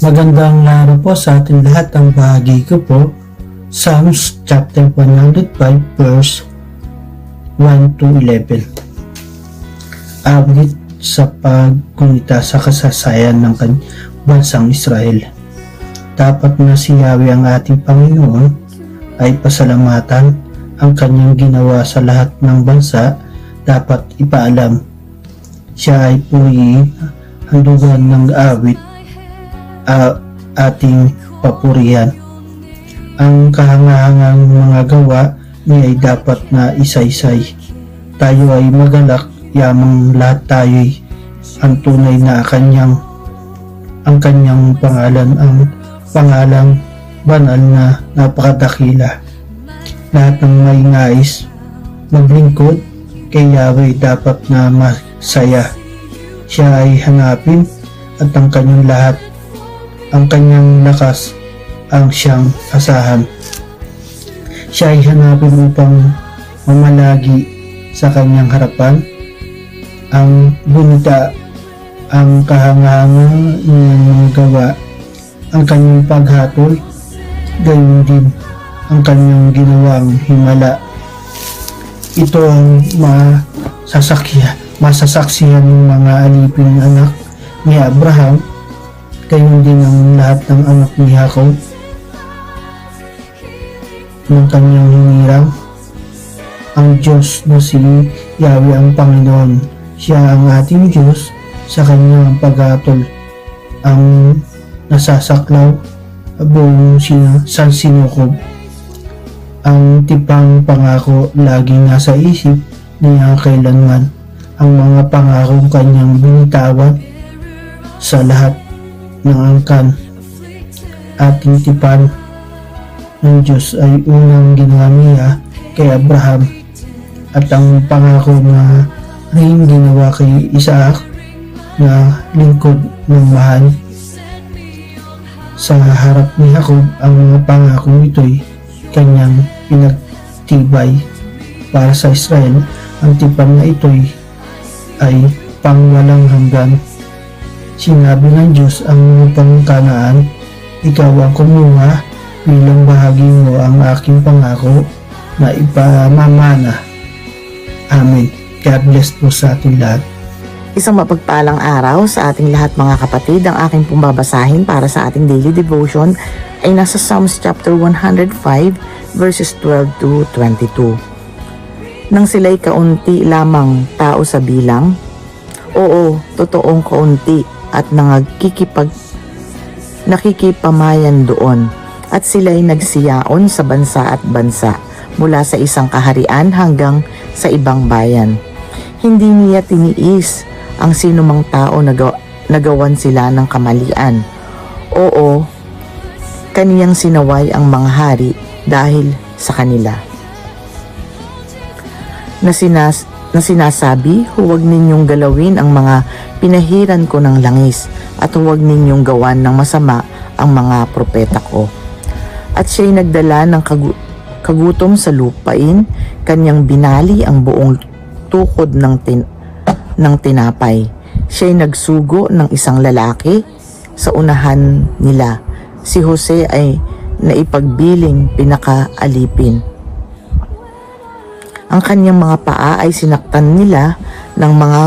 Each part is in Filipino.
Magandang araw po sa ating lahat. Ang bahagi ko po, Psalms chapter 105 verse 1 to 11. Awit sa paggunita sa kasaysayan ng bansang Israel. Dapat na si Yahweh ang ating Panginoon ay pasalamatan. Ang kanyang ginawa sa lahat ng bansa dapat ipaalam. Siya ay purihin, handugan ng awit ating papurihan. Ang kahangahangang mga gawa niya ay dapat na isa-isay. Tayo ay magalak, yamang lahat tayo'y ang tunay na ang kanyang pangalan, ang pangalang banal na napakadakila. Lahat ng may nais maglingkod kay Yahweh dapat na masaya. Siya ay hanapin at ang kanyang lakas ang siyang asahan. Siya ay hanapin upang mamalagi sa kanyang harapan. Ang gunita, ang kahangahangan niyang mga gawa, ang kanyang paghatol, gayon din ang kanyang ginawang himala. Ito ang masasaksihan ng mga alipin anak ni Abraham, gayon din ang lahat ng anak ni Jacob ng kanyang hinirang. Ang Diyos na si Yahweh ang Panginoon, siya ang ating Diyos. Sa kanyang paghatol ang nasasaklaw buong sinukob. Ang tipang pangako laging nasa isip niya kailanman. Ang mga pangakong kanyang binitawan sa lahat ng angkan. Ating tipan ng Diyos ay unang ginawa niya kay Abraham, at ang pangako na rin ginawa kay Isaac na lingkod ng mahal. Sa harap ni Jacob, ang mga pangakong ito'y kanyang pinagtibay. Para sa Israel, ang tipan na ito'y ay pangwalang hanggan. Sinabi ng Diyos ang upang Kanaan, ikaw ang kumuha bilang bahagi mo ang aking pangako na ipamamana. Amen. God bless po sa ating lahat. Isang mapagpalang araw sa ating lahat mga kapatid. Ang aking pumbabasahin para sa ating daily devotion ay nasa Psalms chapter 105 verses 12 to 22. Nang sila'y kaunti lamang tao sa bilang, oo, totoong kaunti, at nakikipamayan doon, at sila'y nagsiyaon sa bansa at bansa, mula sa isang kaharian hanggang sa ibang bayan. Hindi niya tiniis ang sinumang tao nagawan sila ng kamalian. Oo, kaniyang sinaway ang mga hari dahil sa kanila. Na sinasabi, huwag ninyong galawin ang mga pinahiran ko ng langis, at huwag ninyong gawan ng masama ang mga propeta ko. At siya'y nagdala ng kagutom sa lupain, kanyang binali ang buong tukod ng tinapay. Siya'y nagsugo ng isang lalaki sa unahan nila. Si Jose ay naipagbiling pinakaalipin. Ang kanyang mga paa ay sinaktan nila ng mga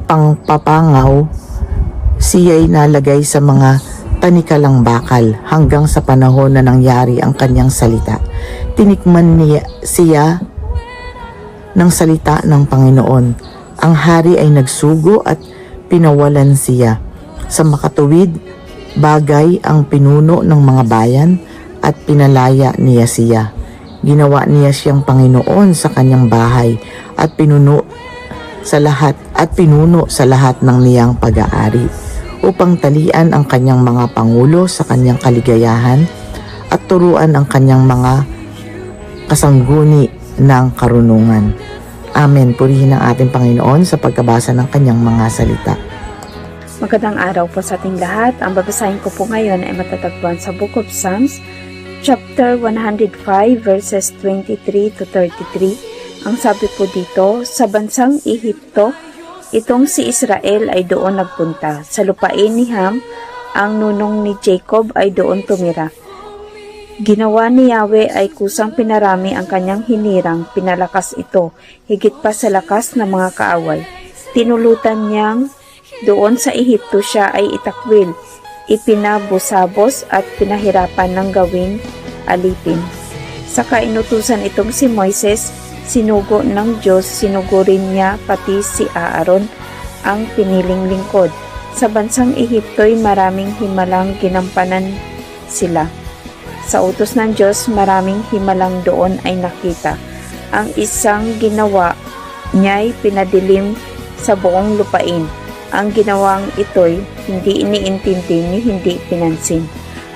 pangpapangaw. Siya'y nalagay sa mga tanikalang bakal hanggang sa panahon na nangyari ang kanyang salita. Tinikman siya ng salita ng Panginoon. Ang hari ay nagsugo at pinawalan siya. Sa makatuwid bagay ang pinuno ng mga bayan, at pinalaya niya siya. Ginawa niya siyang Panginoon sa kanyang bahay, at pinuno sa lahat ng niyang pag-aari, upang talian ang kanyang mga pangulo sa kanyang kaligayahan, at turuan ang kanyang mga kasangguni ng karunungan. Amen. Purihin ang ating Panginoon sa pagkabasa ng kanyang mga salita. Magandang araw po sa ating lahat. Ang babasahin ko po ngayon ay matatagpuan sa Book of Psalms, chapter 105, verses 23 to 33. Ang sabi po dito, sa bansang Ehipto, Itong si Israel ay doon nagpunta. Sa lupain ni Ham, ang nunong ni Jacob ay doon tumira. Ginawa ni Yahweh ay kusang pinarami ang kanyang hinirang, pinalakas ito, higit pa sa lakas ng mga kaaway. Tinulutan niyang doon sa Ehipto siya ay itakwil, ipinabusabos at pinahirapan ng gawing alipin. Sa kainutusan itong si Moises, sinugo ng Diyos, sinugo rin niya pati si Aaron, ang piniling lingkod. Sa bansang Ehipto'y maraming himalang ginampanan sila. Sa utos ng Diyos, maraming himalang doon ay nakita. Ang isang ginawa niya'y pinadilim sa buong lupain. Ang ginawang ito'y hindi iniintindi ni hindi pinansin.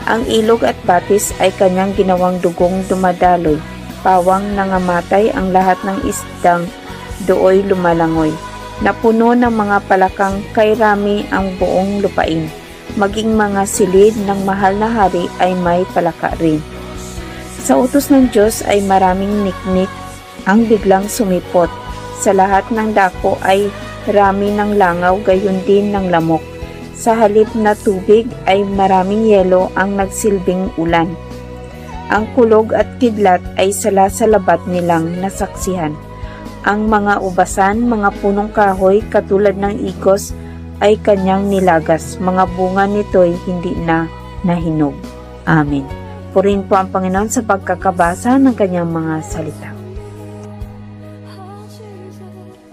Ang ilog at batis ay kanyang ginawang dugong dumadaloy. Pawang nangamatay ang lahat ng isdang dooy lumalangoy. Napuno ng mga palakang kay rami ang buong lupain. Maging mga silid ng mahal na hari ay may palaka rin. Sa utos ng Diyos ay maraming niknik ang biglang sumipot. Sa lahat ng dako ay rami ng langaw, gayon din ng lamok. Sa halip na tubig ay maraming yelo ang nagsilbing ulan. Ang kulog at kidlat ay sala sa labat nilang nasaksihan. Ang mga ubasan, mga punong kahoy katulad ng igos ay kanyang nilagas. Mga bunga nito'y hindi na nahinog. Amen. Purihin po ang Panginoon sa pagkakabasa ng kanyang mga salita.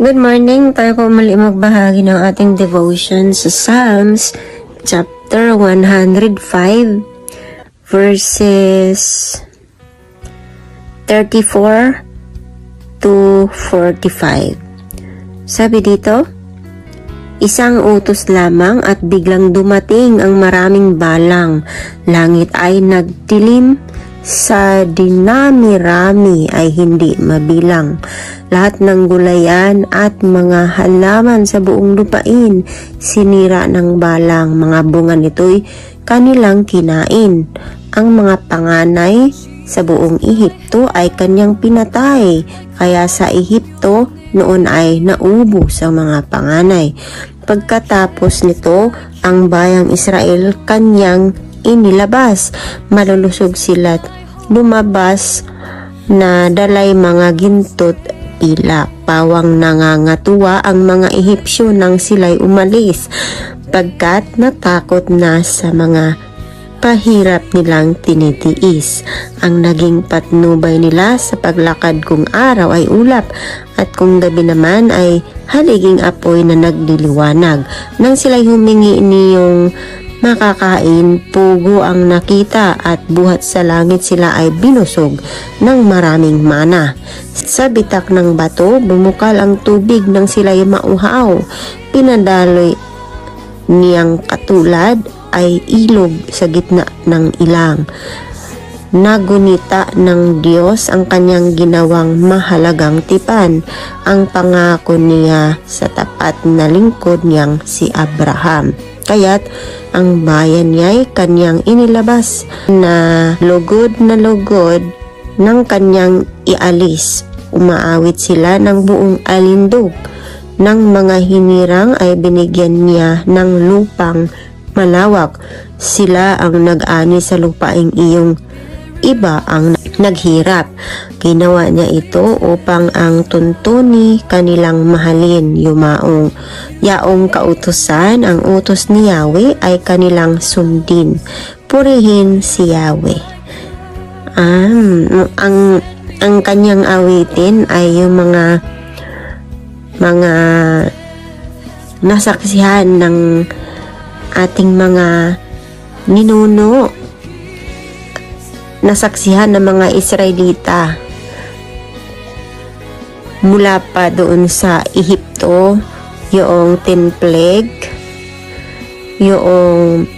Good morning. Tayo po muli magbahagi ng ating devotion sa Psalms chapter 105 verses 34 to 45. Sabi dito, isang utos lamang at biglang dumating ang maraming balang. Langit ay nagdilim, sa dinami-rami ay hindi mabilang. Lahat ng gulayan at mga halaman sa buong lupain, sinira ng balang. Mga bunga nito'y kanilang kinain. Ang mga panganay sa buong Ehipto ay kanyang pinatay. Kaya sa Ehipto, noon ay naubos ang mga panganay. Pagkatapos nito, ang bayang Israel kanyang inilabas. Malulusog sila't lumabas na dalay mga gintot pilak. Pawang nangangatuwa ang mga Ehipsyo nang sila'y umalis, pagkat natakot na sa mga pahirap nilang tinitiis. Ang naging patnubay nila sa paglakad kung araw ay ulap, at kung gabi naman ay haliging apoy na nagdiliwanag. Nang sila'y humingi niyong makakain, pugo ang nakita, at buhat sa langit sila ay binusog ng maraming mana. Sa bitak ng bato, bumukal ang tubig nang sila'y mauhaw. Pinadaloy niyang katulad ay ilog sa gitna ng ilang. Nagunita ng Diyos ang kanyang ginawang mahalagang tipan, ang pangako niya sa tapat na lingkod niyang si Abraham. Kaya't ang bayan niya'y kanyang inilabas na lugod ng kanyang ialis. Umaawit sila ng buong alindog. Ng mga hinirang ay binigyan niya ng lupang malawak. Sila ang nag-ani sa lupaing iyong iba ang naghirap. Ginawa niya ito upang ang tuntuni kanilang mahalin. Yaong kautusan, ang utos ni Yahweh ay kanilang sundin. Purihin si Yahweh. Ang kanyang awitin ay yung mga nasaksihan ng ating mga ninuno, nasaksihan ng mga Israelita mula pa doon sa Ehipto, yung 10 plague, yung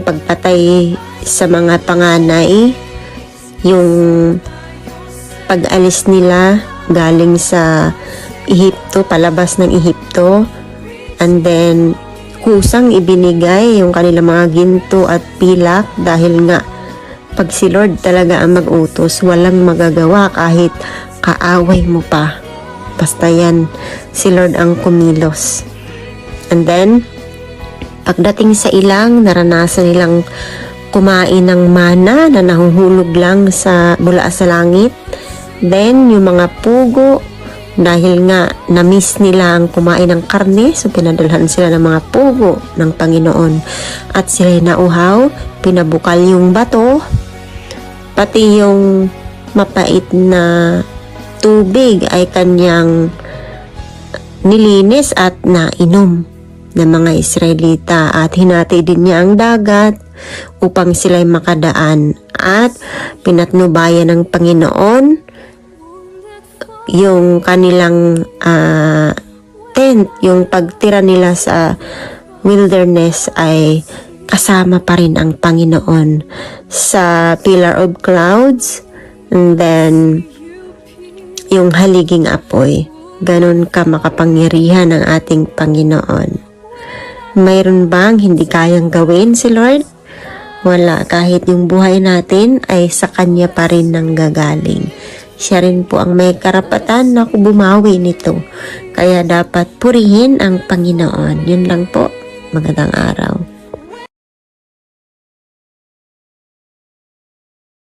pagpatay sa mga panganay, yung pag-alis nila galing sa Ehipto, palabas ng Ehipto, and then kusang ibinigay yung kanilang mga ginto at pilak, dahil nga pag si Lord talaga ang mag-utos, walang magagawa kahit kaaway mo pa. basta yan si Lord ang kumilos. And then, pagdating sa ilang, naranasan nilang kumain ng mana na nahuhulog lang mula sa langit. Then, yung mga pugo, dahil nga na-miss nila ang kumain ng karne, so pinadalhan sila ng mga pugo ng Panginoon. At sila'y nauhaw, pinabukal yung bato, pati yung mapait na tubig ay kanyang nilinis at nainom ng mga Israelita, at hinati din niya ang dagat upang sila'y makadaan, at pinatnubayan ng Panginoon yung kanilang tent. Yung pagtira nila sa wilderness ay kasama pa rin ang Panginoon sa pillar of clouds, and then yung haliging apoy. Ganon ka makapangyarihan ang ating Panginoon. Mayroon bang hindi kayang gawin si Lord? Wala, kahit yung buhay natin ay sa Kanya pa rin nanggagaling. Siya rin po ang may karapatan na bumawi nito. Kaya dapat purihin ang Panginoon. Yun lang po. Magandang araw.